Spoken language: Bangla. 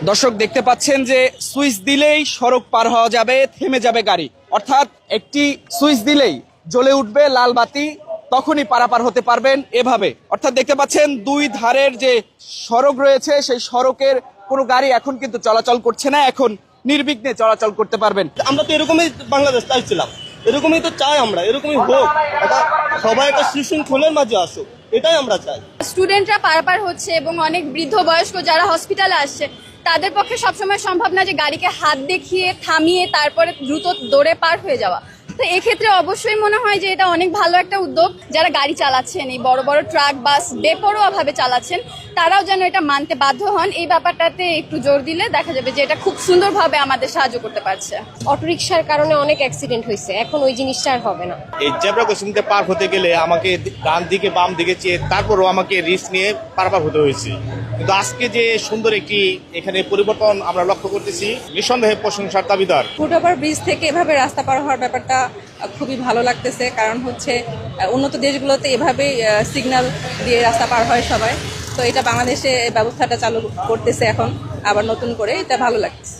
দর্শক দেখতে পাচ্ছেন যে সুইচ দিলেই সড়ক পার হওয়া যাবে, থেমে যাবে গাড়ি, অর্থাৎ একটি সুইচ দিলেই জ্বলে উঠবে লাল বাতি, তখনই পারাপার হতে পারবেন এভাবে। অর্থাৎ দেখতে পাচ্ছেন দুই ধারের যে সড়ক রয়েছে সেই সড়কের কোনো গাড়ি এখন কিন্তু চলাচল করছে না, এখন নির্বিঘ্নে চলাচল করতে পারবেন। আমরা তো এরকমই বাংলাদেশ চাইছিলাম, এরকমই তো চাই আমরা, এরকমই হোক, সবাই একটা সুশৃঙ্খলের মাঝে আসুক, এটাই আমরা চাই। স্টুডেন্টরা পারাপার হচ্ছে এবং অনেক বৃদ্ধ বয়স্ক যারা হসপিটালে আসছে তাদের পক্ষে সবসময় সম্ভব না যে গাড়িকে হাত দেখিয়ে থামিয়ে তারপরে দ্রুত দৌড়ে পার হয়ে যাওয়া। তো এক্ষেত্রে অবশ্যই মনে হয় যে এটা অনেক ভালো একটা উদ্যোগ। যারা গাড়ি চালাচ্ছেন, এই বড় বড় ট্রাক বাস বেপরোয়াভাবে চালাচ্ছেন, তারাও যেন এটা মানতে বাধ্য হন। এই ব্যাপারটাতে একটু জোর দিলে দেখা যাবে যে এটা খুব সুন্দরভাবে আমাদের সাহায্য করতে পারছে। অটোরিকশার কারণে অনেক অ্যাক্সিডেন্ট হয়েছে, এখন ওই জিনিসটা আর হবে না। এই জেব্রা ক্রসিংতে পার হতে গেলে আমাকে ডান দিকে বাম দিকে চেয়ে তারপরও আমাকে রিস্ক নিয়ে পারাপার হতে হয়েছে। কিন্তু আজকে যে সুন্দর একটি এখানে পরিবর্তন আমরা লক্ষ্য করতেছি, নিঃসন্দেহে প্রশংসার দাবিদার। ফুটওভার ব্রিজ থেকে এভাবে রাস্তা পার হওয়ার ব্যাপারটা খুবই ভালো লাগতেছে, কারণ হচ্ছে উন্নত দেশগুলোতে এভাবেই সিগন্যাল দিয়ে রাস্তা পার হয় সবাই। তো এটা বাংলাদেশে ব্যবস্থাটা চালু করতেছে এখন আবার নতুন করে, এটা ভালো লাগছে।